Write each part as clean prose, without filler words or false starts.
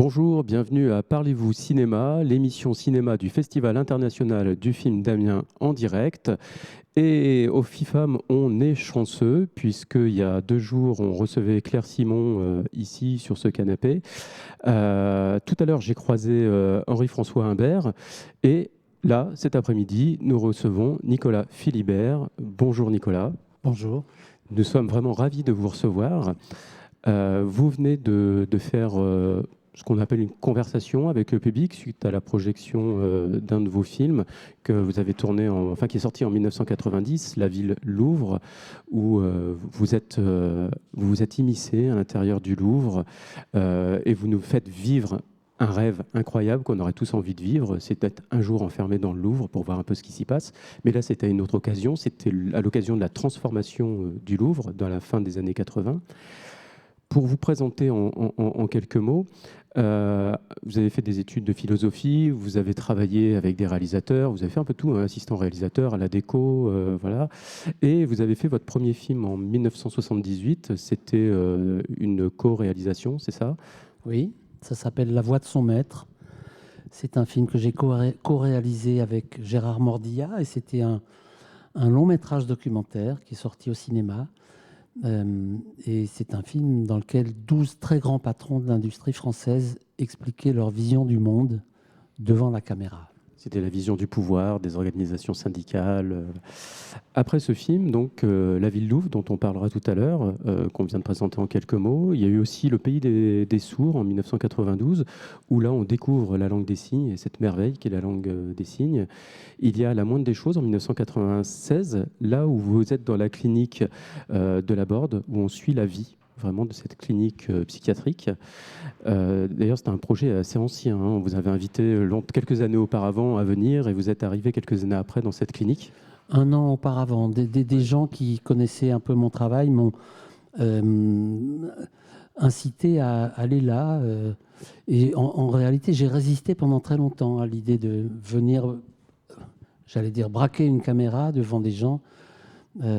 Bonjour, bienvenue à Parlez-vous Cinéma, l'émission cinéma du Festival international du film d'Amiens en direct. Et au FIFAM, on est chanceux, puisqu'il y a 2 jours, on recevait Claire Simon ici sur ce canapé. Tout à l'heure, j'ai croisé Henri-François Humbert. Et là, cet après-midi, nous recevons Nicolas Philibert. Bonjour Nicolas. Bonjour. Nous sommes vraiment ravis de vous recevoir. Vous venez de faire ce qu'on appelle une conversation avec le public suite à la projection d'un de vos films que vous avez tourné, qui est sorti en 1990, La Ville Louvre, où vous vous êtes immiscé à l'intérieur du Louvre et vous nous faites vivre un rêve incroyable qu'on aurait tous envie de vivre, c'est d'être un jour enfermé dans le Louvre pour voir un peu ce qui s'y passe. Mais là, c'était à une autre occasion, c'était à l'occasion de la transformation du Louvre dans la fin des années 80. Pour vous présenter en quelques mots, vous avez fait des études de philosophie, vous avez travaillé avec des réalisateurs, vous avez fait un peu tout, hein, assistant réalisateur à la déco, voilà. Et vous avez fait votre premier film en 1978, c'était une co-réalisation, c'est ça? Oui, ça s'appelle La voix de son maître. C'est un film que j'ai co-réalisé avec Gérard Mordillat et c'était un long métrage documentaire qui est sorti au cinéma. Et c'est un film dans lequel 12 très grands patrons de l'industrie française expliquaient leur vision du monde devant la caméra. C'était la vision du pouvoir, des organisations syndicales. Après ce film, donc La Ville Louvre, dont on parlera tout à l'heure, qu'on vient de présenter en quelques mots, il y a eu aussi Le Pays des sourds en 1992, où là on découvre la langue des signes et cette merveille qui est la langue des signes. Il y a La Moindre des choses en 1996, là où vous êtes dans la clinique de la Borde, où on suit la vie vraiment de cette clinique psychiatrique. D'ailleurs, c'était un projet assez ancien, hein. Vous avez invité quelques années auparavant à venir et vous êtes arrivé quelques années après dans cette clinique. Un an auparavant, des gens qui connaissaient un peu mon travail m'ont incité à aller là. Et en réalité, j'ai résisté pendant très longtemps à l'idée de venir, j'allais dire, braquer une caméra devant des gens,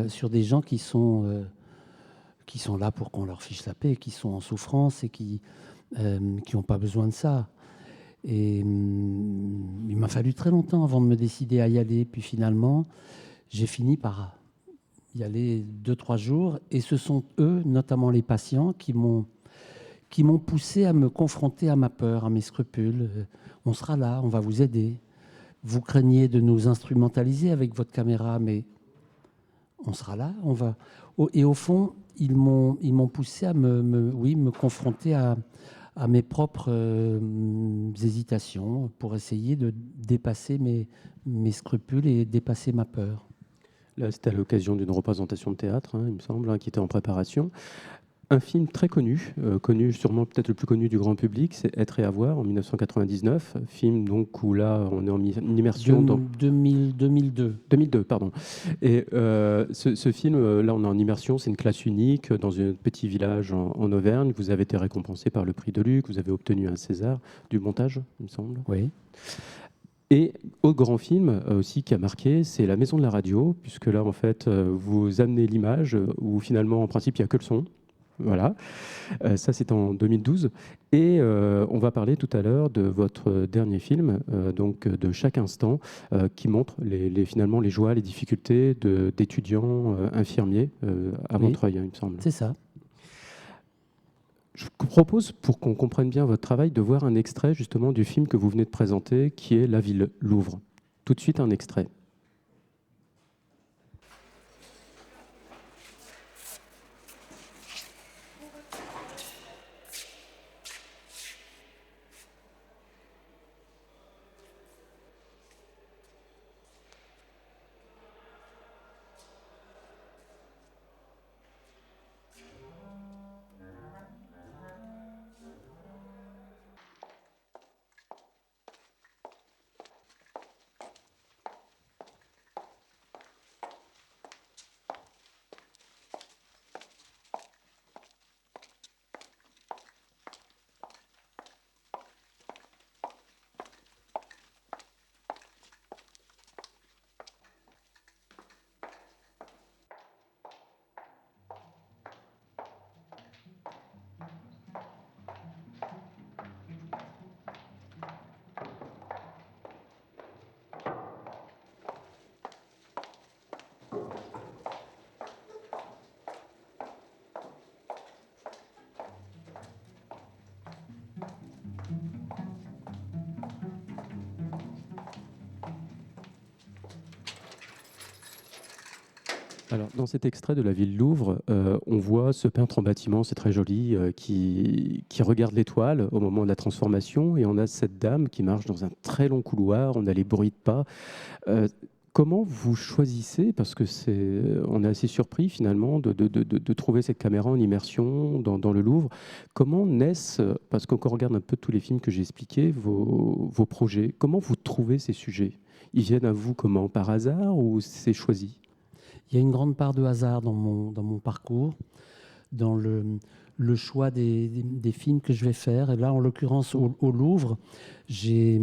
sur des gens qui sont là pour qu'on leur fiche la paix, qui sont en souffrance et qui n'ont pas besoin de ça. Et il m'a fallu très longtemps avant de me décider à y aller. Puis finalement, j'ai fini par y aller 2-3 jours. Et ce sont eux, notamment les patients, qui m'ont poussé à me confronter à ma peur, à mes scrupules. On sera là, on va vous aider. Vous craignez de nous instrumentaliser avec votre caméra, mais on sera là, on va. Et au fond, ils m'ont poussé à me confronter à mes propres hésitations pour essayer de dépasser mes scrupules et dépasser ma peur. Là, c'était à l'occasion d'une représentation de théâtre, hein, il me semble, hein, qui était en préparation. Un film très connu, connu sûrement peut-être le plus connu du grand public, c'est Être et avoir en 1999, film donc où là on est en immersion dans 2002. 2002, pardon. Et ce film, là on est en immersion, c'est une classe unique dans un petit village en Auvergne. Vous avez été récompensé par le prix de Luc, vous avez obtenu un César du montage, il me semble. Oui. Et autre grand film aussi qui a marqué, c'est La Maison de la Radio, puisque là en fait vous amenez l'image où finalement en principe il n'y a que le son. Voilà, ça c'est en 2012. Et on va parler tout à l'heure de votre dernier film, donc de Chaque instant, qui montre finalement les joies, les difficultés d'étudiants infirmiers à Oui. Montreuil, hein, il me semble. C'est ça. Je vous propose, pour qu'on comprenne bien votre travail, de voir un extrait justement du film que vous venez de présenter, qui est La Ville Louvre. Tout de suite un extrait. Alors, dans cet extrait de la ville Louvre, on voit ce peintre en bâtiment, c'est très joli, qui regarde l'étoile au moment de la transformation, et on a cette dame qui marche dans un très long couloir, on a les bruits de pas. Euh, Comment vous choisissez, parce que on est assez surpris finalement de trouver cette caméra en immersion dans le Louvre, comment naissent, parce qu'on regarde un peu tous les films que j'ai expliqués, vos projets, comment vous trouvez ces sujets? Ils viennent à vous comment? Par hasard ou c'est choisi? Il y a une grande part de hasard dans mon parcours, dans le choix des films que je vais faire. Et là, en l'occurrence, au Louvre, j'ai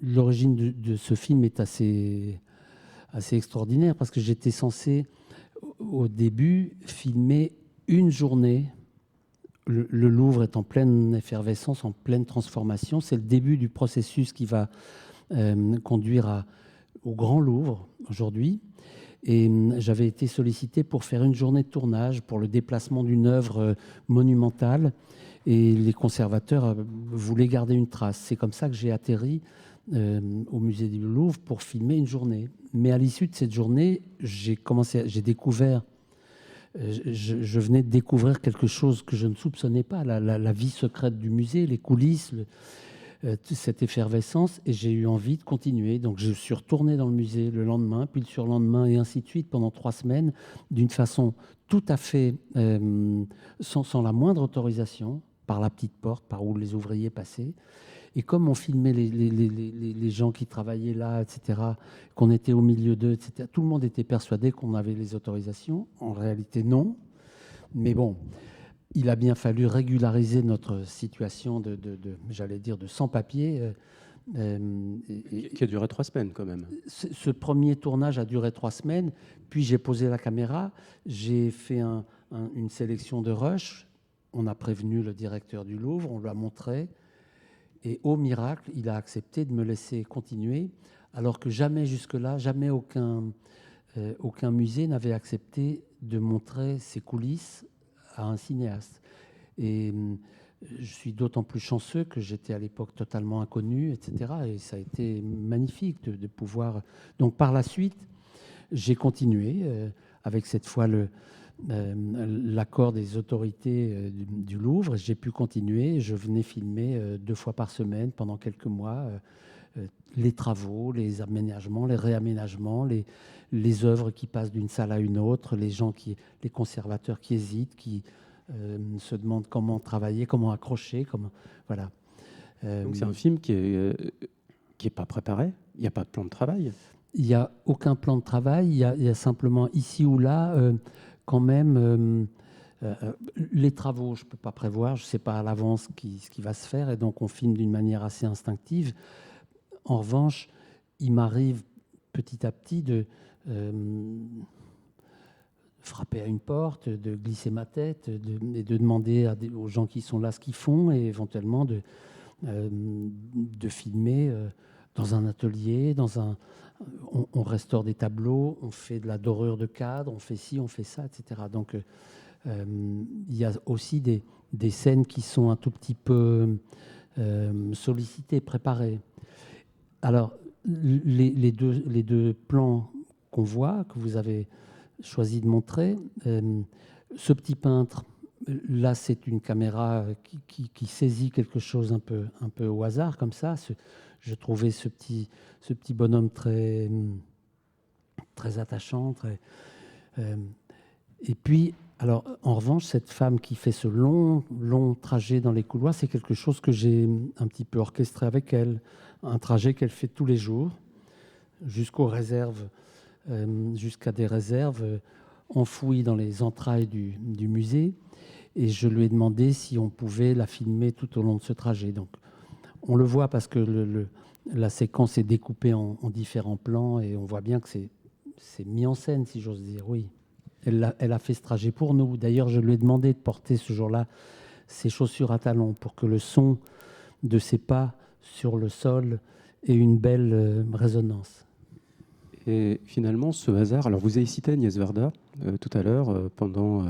l'origine de ce film est assez extraordinaire parce que j'étais censé, au début, filmer une journée. Le Louvre est en pleine effervescence, en pleine transformation. C'est le début du processus qui va conduire au Grand Louvre aujourd'hui. Et j'avais été sollicité pour faire une journée de tournage pour le déplacement d'une œuvre monumentale. Et les conservateurs voulaient garder une trace. C'est comme ça que j'ai atterri au musée du Louvre pour filmer une journée. Mais à l'issue de cette journée, j'ai découvert, je venais de découvrir quelque chose que je ne soupçonnais pas, la vie secrète du musée, les coulisses, cette effervescence, et j'ai eu envie de continuer. Donc je suis retourné dans le musée le lendemain, puis le surlendemain, et ainsi de suite pendant 3 semaines, d'une façon tout à fait sans la moindre autorisation, par la petite porte, par où les ouvriers passaient. Et comme on filmait les gens qui travaillaient là, etc., qu'on était au milieu d'eux, etc., tout le monde était persuadé qu'on avait les autorisations. En réalité, non. Mais bon, il a bien fallu régulariser notre situation j'allais dire, de sans-papier. Qui a duré 3 semaines quand même. Ce premier tournage a duré 3 semaines, puis j'ai posé la caméra, j'ai fait une sélection de rush, on a prévenu le directeur du Louvre, on lui a montré, et au miracle, il a accepté de me laisser continuer, alors que jamais jusque-là, jamais aucun musée n'avait accepté de montrer ses coulisses à un cinéaste. Et je suis d'autant plus chanceux que j'étais à l'époque totalement inconnu, etc. Et ça a été magnifique de pouvoir... Donc par la suite, j'ai continué avec cette fois l'accord des autorités du Louvre. J'ai pu continuer. Je venais filmer 2 fois par semaine pendant quelques mois les travaux, les aménagements, les réaménagements, les œuvres qui passent d'une salle à une autre, les conservateurs qui hésitent, qui se demandent comment travailler, comment accrocher, voilà. Donc c'est un film qui est pas préparé. Il n'y a pas de plan de travail. Il n'y a aucun plan de travail. Il y a simplement ici ou là, quand même, les travaux, je ne peux pas prévoir. Je ne sais pas à l'avance ce qui va se faire. Et donc, on filme d'une manière assez instinctive. En revanche, il m'arrive petit à petit de frapper à une porte, de glisser ma tête et de demander aux gens qui sont là ce qu'ils font et éventuellement de filmer dans un atelier, on restaure des tableaux, on fait de la dorure de cadre, on fait ci, on fait ça, etc. Donc il y a aussi des scènes qui sont un tout petit peu sollicitées, préparées. Alors les deux plans qu'on voit, que vous avez choisi de montrer, ce petit peintre, là c'est une caméra qui saisit quelque chose un peu au hasard comme ça. Je trouvais ce petit bonhomme très attachant. Et puis, alors, en revanche, cette femme qui fait ce long trajet dans les couloirs, c'est quelque chose que j'ai un petit peu orchestré avec elle. Un trajet qu'elle fait tous les jours, jusqu'aux réserves, jusqu'à des réserves enfouies dans les entrailles du musée. Et je lui ai demandé si on pouvait la filmer tout au long de ce trajet. Donc, on le voit parce que la séquence est découpée en différents plans et on voit bien que c'est mis en scène, si j'ose dire, oui. Elle a fait ce trajet pour nous. D'ailleurs, je lui ai demandé de porter ce jour-là ses chaussures à talons pour que le son de ses pas sur le sol ait une belle résonance. Et finalement, ce hasard, alors vous avez cité Agnès Varda tout à l'heure, pendant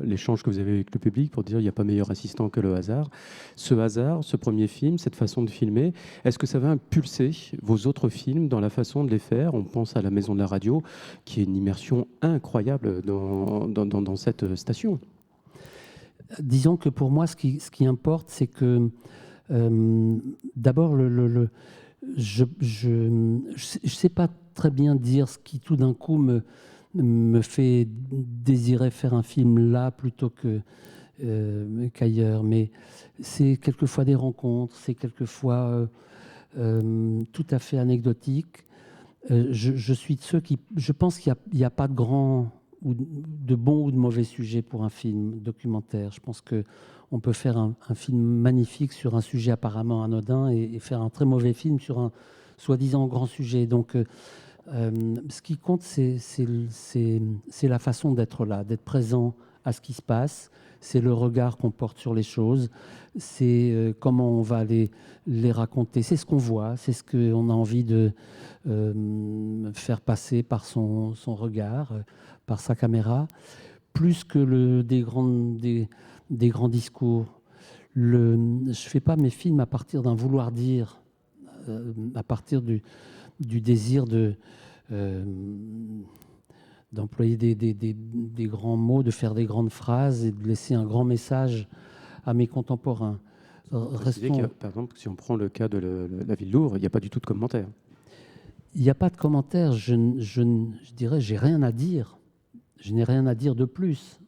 l'échange que vous avez avec le public, pour dire il n'y a pas meilleur assistant que le hasard. Ce hasard, ce premier film, cette façon de filmer, est-ce que ça va impulser vos autres films dans la façon de les faire? On pense à La Maison de la Radio, qui est une immersion incroyable dans cette station. Disons que pour moi, ce qui importe, c'est que d'abord, je ne sais pas très bien dire ce qui tout d'un coup me fait désirer faire un film là plutôt qu'ailleurs. Mais c'est quelquefois des rencontres, c'est quelquefois tout à fait anecdotique. Je suis de ceux qui... Je pense qu'il n'y a pas de grand ou de bon ou de mauvais sujet pour un film documentaire. Je pense qu'on peut faire un film magnifique sur un sujet apparemment anodin et faire un très mauvais film sur un soi-disant grand sujet. Donc, ce qui compte, c'est la façon d'être là, d'être présent à ce qui se passe. C'est le regard qu'on porte sur les choses. C'est comment on va les raconter. C'est ce qu'on voit. C'est ce qu'on a envie de faire passer par son regard, par sa caméra, plus que des grands discours. Je ne fais pas mes films à partir d'un vouloir dire, à partir du désir d'employer des grands mots, de faire des grandes phrases et de laisser un grand message à mes contemporains. Par exemple, si on prend le cas de la ville Louvre, il n'y a pas du tout de commentaire. Il n'y a pas de commentaire. Je dirais, j'ai rien à dire. Je n'ai rien à dire de plus.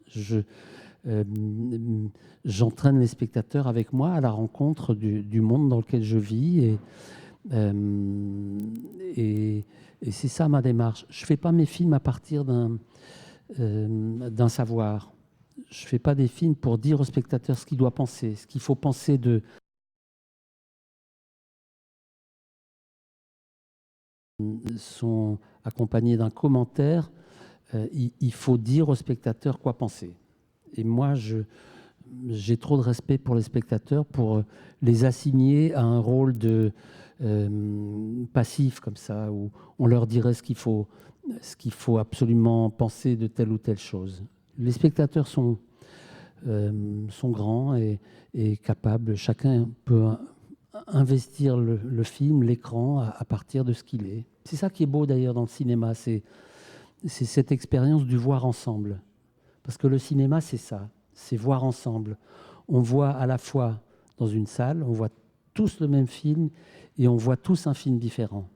J'entraîne les spectateurs avec moi à la rencontre du monde dans lequel je vis et c'est ça ma démarche. Je ne fais pas mes films à partir d'un savoir. Je ne fais pas des films pour dire au spectateur ce qu'il doit penser, ce qu'il faut penser de... sont accompagnés d'un commentaire. Il faut dire au spectateur quoi penser. Et moi, j'ai trop de respect pour les spectateurs pour les assigner à un rôle de passif comme ça, où on leur dirait ce qu'il faut absolument penser de telle ou telle chose. Les spectateurs sont grands et capables. Chacun peut investir le film, l'écran, à partir de ce qu'il est. C'est ça qui est beau d'ailleurs dans le cinéma, c'est cette expérience du voir ensemble. Parce que le cinéma, c'est ça, c'est voir ensemble. On voit à la fois dans une salle, on voit tous le même film et on voit tous un film différent.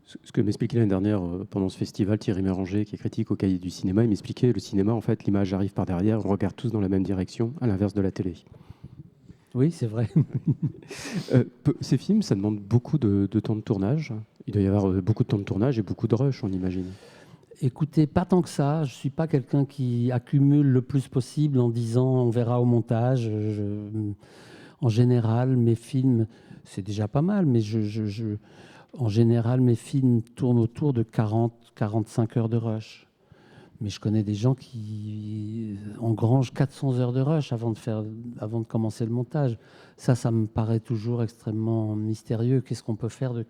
Ce que m'expliquait l'année dernière pendant ce festival, Thierry Méranger, qui est critique au Cahier du cinéma, il m'expliquait le cinéma, en fait, l'image arrive par derrière, on regarde tous dans la même direction, à l'inverse de la télé. Oui, c'est vrai. Ces films, ça demande beaucoup de temps de tournage. Il doit y avoir beaucoup de temps de tournage et beaucoup de rush, on imagine. Écoutez, pas tant que ça. Je ne suis pas quelqu'un qui accumule le plus possible en disant on verra au montage. En général, mes films, c'est déjà pas mal, mais en général, mes films tournent autour de 40-45 heures de rush. Mais je connais des gens qui engrangent 400 heures de rush avant de commencer le montage. Ça me paraît toujours extrêmement mystérieux. Qu'est-ce qu'on peut faire de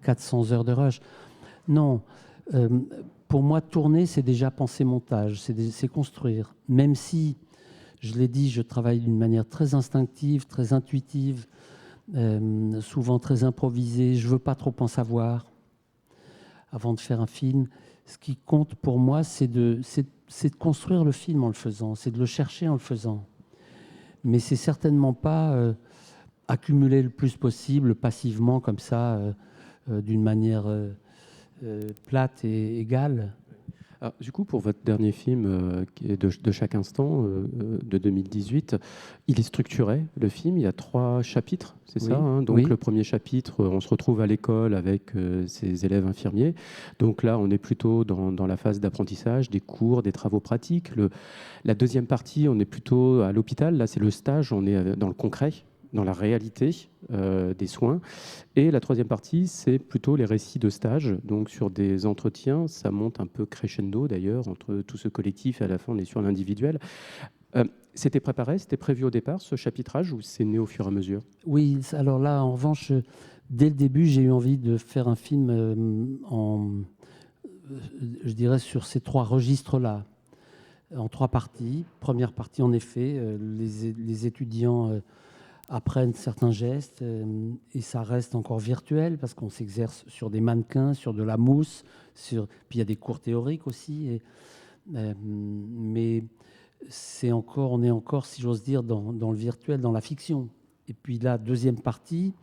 400 heures de rush? Non. Pour moi, tourner, c'est déjà penser montage, c'est construire. Même si, je l'ai dit, je travaille d'une manière très instinctive, très intuitive, souvent très improvisée. Je ne veux pas trop en savoir avant de faire un film. Ce qui compte pour moi, c'est de construire le film en le faisant, c'est de le chercher en le faisant. Mais c'est certainement pas accumuler le plus possible passivement comme ça, d'une manière plate et égale. Alors, du coup, pour votre dernier film qui est de chaque instant de 2018, il est structuré, le film. Il y a 3 chapitres, c'est ça hein. Donc, le premier chapitre, on se retrouve à l'école avec ses élèves infirmiers. Donc là, on est plutôt dans la phase d'apprentissage, des cours, des travaux pratiques. La deuxième partie, on est plutôt à l'hôpital. Là, c'est le stage, on est dans le concret, dans la réalité des soins. Et la troisième partie, c'est plutôt les récits de stage, donc sur des entretiens. Ça monte un peu crescendo d'ailleurs, entre tout ce collectif et à la fin, on est sur l'individuel. C'était préparé, c'était prévu au départ, ce chapitrage, ou c'est né au fur et à mesure? Oui, alors là, en revanche, dès le début, j'ai eu envie de faire un film je dirais, sur ces 3 registres-là, en 3 parties. Première partie, en effet, les étudiants apprennent certains gestes, et ça reste encore virtuel parce qu'on s'exerce sur des mannequins, sur de la mousse, puis il y a des cours théoriques aussi. Mais on est encore, si j'ose dire, dans le virtuel, dans la fiction. Et puis la deuxième partie,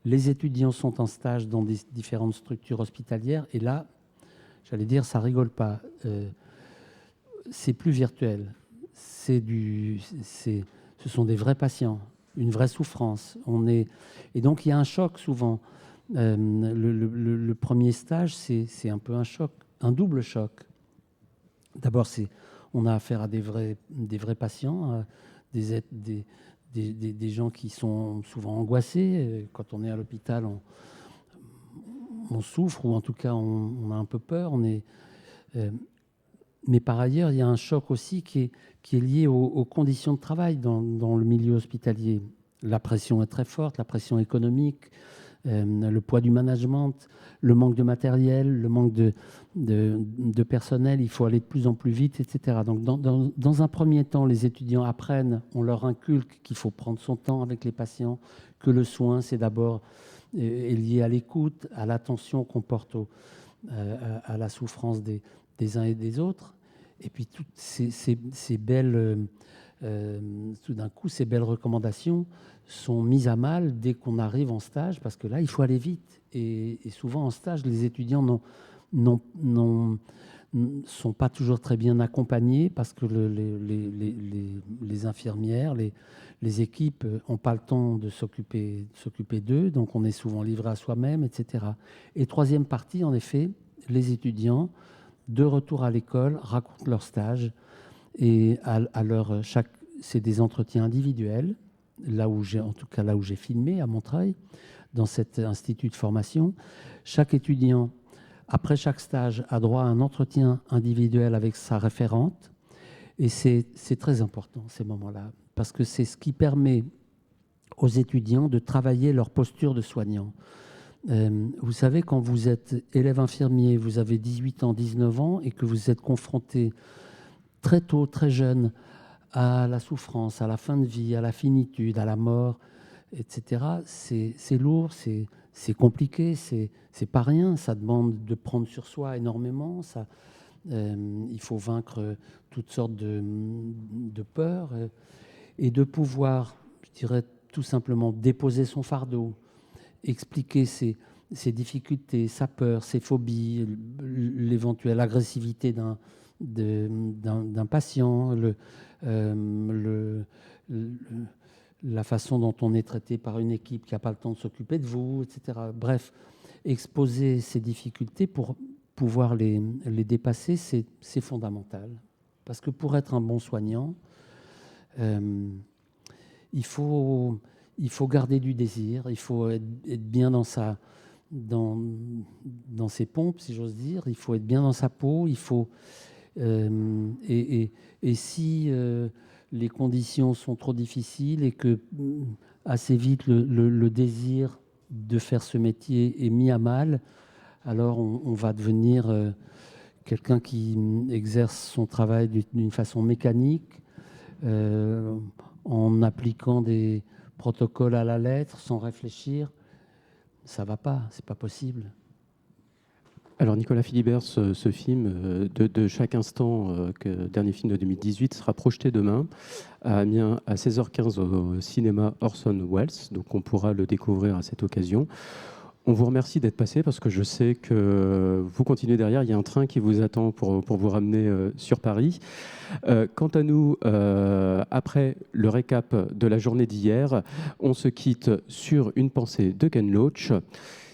les étudiants sont en stage dans des différentes structures hospitalières, et là, j'allais dire, ça rigole pas. C'est plus virtuel. Ce sont des vrais patients, une vraie souffrance. Et donc il y a un choc souvent. Le premier stage, c'est un peu un choc, un double choc. D'abord, on a affaire à des vrais patients, des gens qui sont souvent angoissés. Quand on est à l'hôpital, on souffre, ou en tout cas, on a un peu peur. Mais par ailleurs, il y a un choc aussi qui est lié aux conditions de travail dans le milieu hospitalier. La pression est très forte, la pression économique, le poids du management, le manque de matériel, le manque de personnel, il faut aller de plus en plus vite, etc. Donc dans un premier temps, les étudiants apprennent, on leur inculque qu'il faut prendre son temps avec les patients, que le soin, c'est d'abord est lié à l'écoute, à l'attention qu'on porte à la souffrance des uns et des autres. Et puis toutes ces belles, tout d'un coup, ces belles recommandations sont mises à mal dès qu'on arrive en stage, parce que là, il faut aller vite. Et souvent, en stage, les étudiants sont pas toujours très bien accompagnés, parce que les infirmières, les équipes n'ont pas le temps de s'occuper d'eux, donc on est souvent livré à soi-même, etc. Et troisième partie, en effet, les étudiants, de retour à l'école, racontent leur stage, et c'est des entretiens individuels, là où j'ai filmé à Montreuil, dans cet institut de formation. Chaque étudiant, après chaque stage, a droit à un entretien individuel avec sa référente, et c'est très important, ces moments-là, parce que c'est ce qui permet aux étudiants de travailler leur posture de soignant. Vous savez, quand vous êtes élève infirmier, vous avez 18 ans, 19 ans, et que vous êtes confronté très tôt, très jeune, à la souffrance, à la fin de vie, à la finitude, à la mort, etc., c'est lourd, c'est compliqué, c'est pas rien, ça demande de prendre sur soi énormément, il faut vaincre toutes sortes de peurs, et de pouvoir, je dirais tout simplement, déposer son fardeau, expliquer ses difficultés, sa peur, ses phobies, l'éventuelle agressivité d'un patient, la façon dont on est traité par une équipe qui n'a pas le temps de s'occuper de vous, etc. Bref, exposer ces difficultés pour pouvoir les dépasser, c'est fondamental. Parce que pour être un bon soignant, il faut garder du désir, il faut être bien dans ses pompes, si j'ose dire, il faut être bien dans sa peau, il faut... et si les conditions sont trop difficiles et que assez vite le désir de faire ce métier est mis à mal, alors on va devenir quelqu'un qui exerce son travail d'une façon mécanique, en appliquant des protocoles à la lettre, sans réfléchir. Ça va pas, c'est pas possible. Alors Nicolas Philibert, ce film de chaque instant, dernier film de 2018, sera projeté demain à Amiens à 16h15 au cinéma Orson Welles, donc on pourra le découvrir à cette occasion. On vous remercie d'être passé, parce que je sais que vous continuez derrière, il y a un train qui vous attend pour vous ramener sur Paris. Quant à nous, après le récap de la journée d'hier, on se quitte sur une pensée de Ken Loach.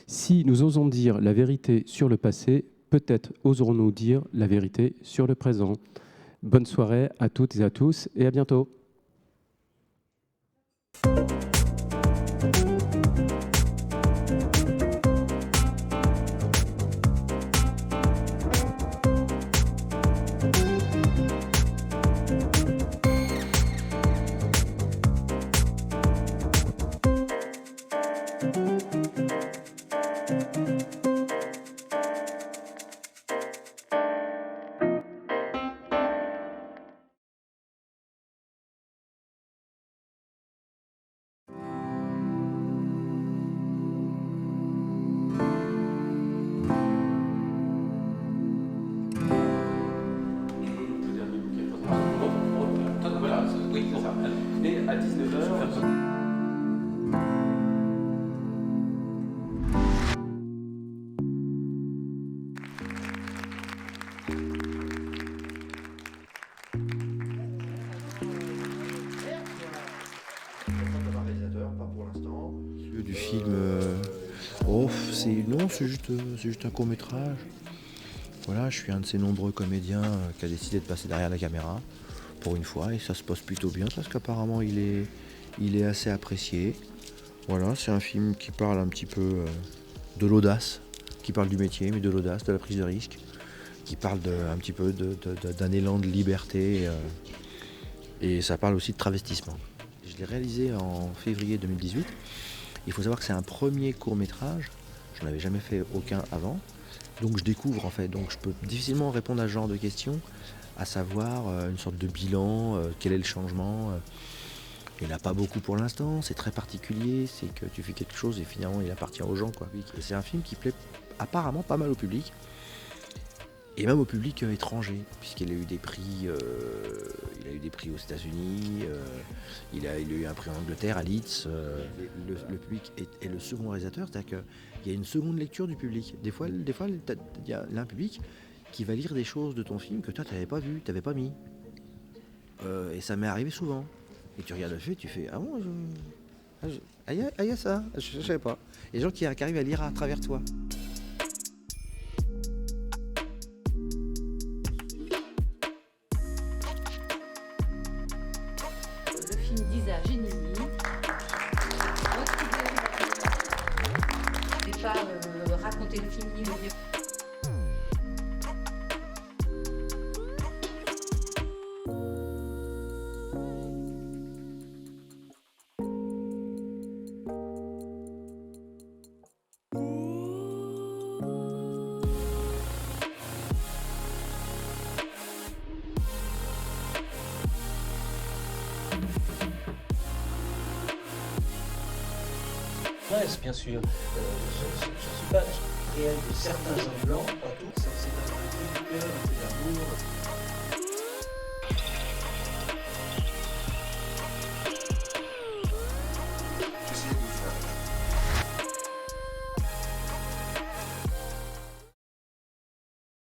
Si nous osons dire la vérité sur le passé, peut-être oserons-nous dire la vérité sur le présent. Bonne soirée à toutes et à tous, et à bientôt. Et à 19h. Pas pour l'instant. Du film, oh, c'est juste un court métrage. Voilà, je suis un de ces nombreux comédiens qui a décidé de passer derrière la caméra pour une fois, et ça se passe plutôt bien parce qu'apparemment il est assez apprécié. Voilà, c'est un film qui parle un petit peu de l'audace, qui parle du métier, mais de l'audace, de la prise de risque, qui parle un petit peu d'un élan de liberté, et ça parle aussi de travestissement. Je l'ai réalisé en février 2018. Il faut savoir que c'est un premier court-métrage. Je n'avais jamais fait aucun avant. Donc je découvre en fait. Donc je peux difficilement répondre à ce genre de questions, à savoir une sorte de bilan, quel est le changement. Il n'y en a pas beaucoup pour l'instant, c'est très particulier, c'est que tu fais quelque chose et finalement il appartient aux gens, quoi. Et c'est un film qui plaît apparemment pas mal au public. Et même au public étranger, puisqu'il a eu des prix, aux États-Unis, il a eu un prix en Angleterre, à Leeds. Le public est le second réalisateur, c'est-à-dire qu'il y a une seconde lecture du public. Des fois il y a un public qui va lire des choses de ton film que toi tu n'avais pas vu, tu n'avais pas mis. Et ça m'est arrivé souvent. Et tu regardes le film et tu fais « Ah bon, il y a ça, je ne savais pas ». Il y a des gens qui arrivent à lire à travers toi. Le film d'Isa Genini. Je vais pas raconter le film ni le dire. Presse, bien sûr. Je ne suis pas réel de certains gens blancs, pas tous. C'est un truc du cœur, un peu d'amour.